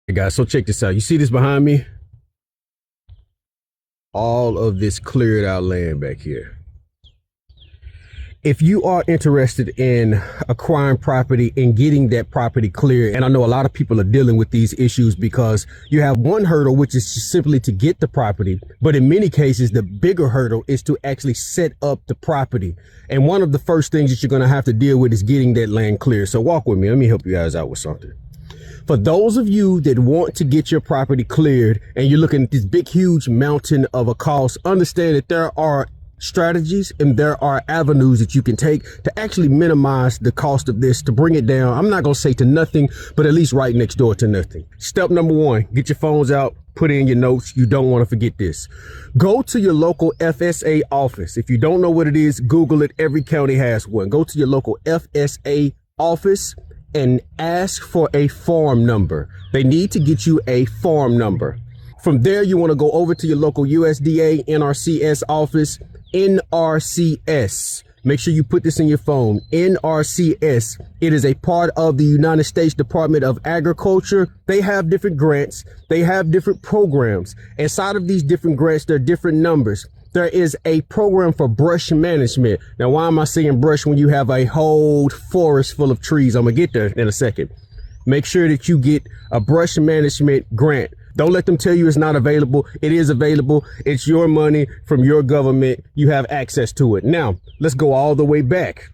Hey guys, so check this out. You see this behind me? All of this cleared out land back here. If you are interested in acquiring property and getting that property cleared, and I know a lot of people are dealing with these issues because you have one hurdle, which is simply to get the property. But in many cases, the bigger hurdle is to actually set up the property. And one of the first things that you're going to have to deal with is getting that land cleared. So walk with me. Let me help you guys out with something. For those of you that want to get your property cleared and you're looking at this big, huge mountain of a cost, understand that there are strategies and there are avenues that you can take to actually minimize the cost of this, to bring it down. I'm not going to say to nothing, but at least right next door to nothing. Step number one, get your phones out, put in your notes. You don't want to forget this. Go to your local FSA office. If you don't know what it is, Google it. Every county has one. Go to your local FSA office and ask for a farm number. They need to get you a farm number. From there, you want to go over to your local USDA NRCS office. NRCS. Make sure you put this in your phone. NRCS. It is a part of the United States Department of Agriculture. They have different grants. They have different programs. Inside of these different grants, there are different numbers. There is a program for brush management. Now, why am I saying brush when you have a whole forest full of trees? I'm going to get there in a second. Make sure that you get a brush management grant. Don't let them tell you it's not available. It is available. It's your money from your government. You have access to it. Now, let's go all the way back.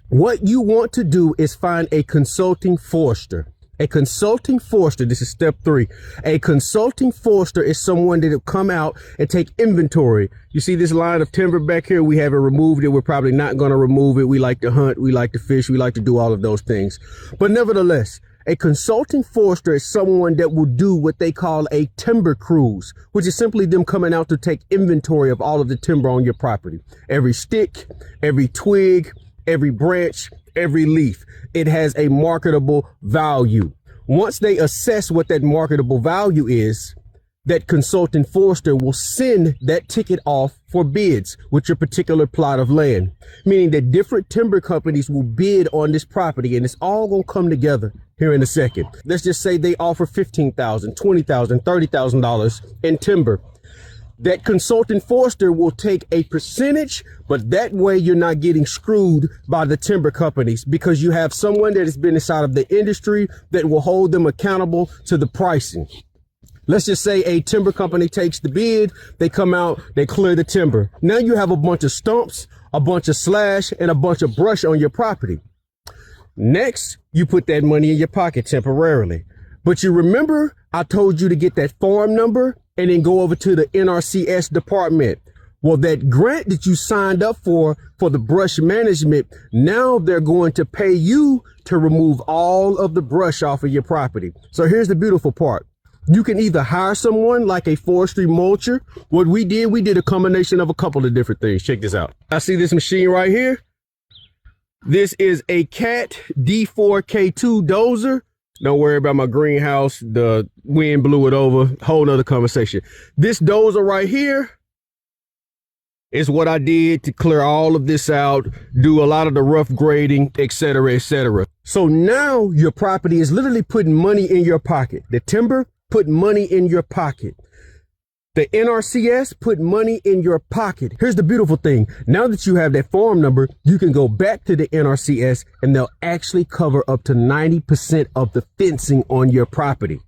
What you want to do is find a consulting forester. A consulting forester, this is step 3. A consulting forester is someone that will come out and take inventory. You see this line of timber back here? We haven't removed it. We're probably not going to remove it. We like to hunt. We like to fish. We like to do all of those things. But nevertheless, a consulting forester is someone that will do what they call a timber cruise, which is simply them coming out to take inventory of all of the timber on your property. Every stick, every twig, every branch, every leaf. It has a marketable value. Once they assess what that marketable value is, that consultant forester will send that ticket off for bids with your particular plot of land, meaning that different timber companies will bid on this property, and it's all going to come together here in a second. Let's just say they offer $15,000, $20,000, $30,000 in timber. That consultant forester will take a percentage, but that way you're not getting screwed by the timber companies because you have someone that has been inside of the industry that will hold them accountable to the pricing. Let's just say a timber company takes the bid, they come out, they clear the timber. Now you have a bunch of stumps, a bunch of slash, and a bunch of brush on your property. Next, you put that money in your pocket temporarily. But you remember I told you to get that farm number and then go over to the NRCS department. Well, that grant that you signed up for the brush management, now they're going to pay you to remove all of the brush off of your property. So here's the beautiful part. You can either hire someone like a forestry mulcher. What we did a combination of a couple of different things. Check this out. I see this machine right here. This is a Cat D4K2 dozer. Don't worry about my greenhouse. The wind blew it over. Whole nother conversation. This dozer right here is what I did to clear all of this out, do a lot of the rough grading, etc., etc. So now your property is literally putting money in your pocket. The timber put money in your pocket. The NRCS put money in your pocket. Here's the beautiful thing. Now that you have that farm number, you can go back to the NRCS and they'll actually cover up to 90% of the fencing on your property.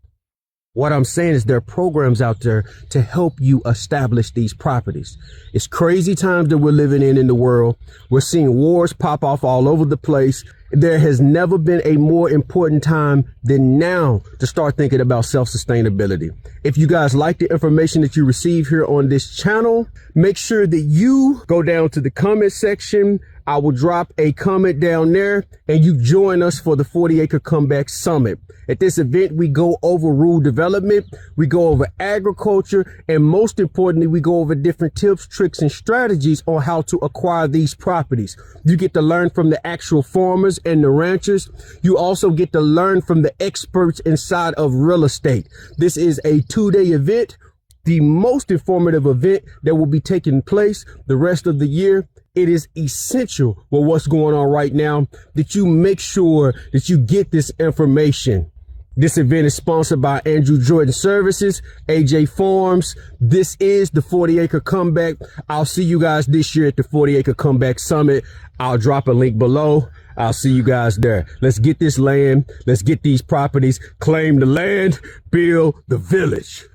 What I'm saying is there are programs out there to help you establish these properties. It's crazy times that we're living in the world. We're seeing wars pop off all over the place. There has never been a more important time than now to start thinking about self-sustainability. If you guys like the information that you receive here on this channel, make sure that you go down to the comment section. I will drop a comment down there and you join us for the 40 Acre Comeback Summit. At this event, we go over rural development, we go over agriculture, and most importantly, we go over different tips, tricks, and strategies on how to acquire these properties. You get to learn from the actual farmers and the ranchers. You also get to learn from the experts inside of real estate. This is a 2-day event, the most informative event that will be taking place the rest of the year. It is essential with what's going on right now that you make sure that you get this information. This event is sponsored by Andrew Jordan Services, AJ Farms. This is the 40 Acre Comeback. I'll see you guys this year at the 40 Acre Comeback Summit. I'll drop a link below. I'll see you guys there. Let's get this land. Let's get these properties. Claim the land. Build the village.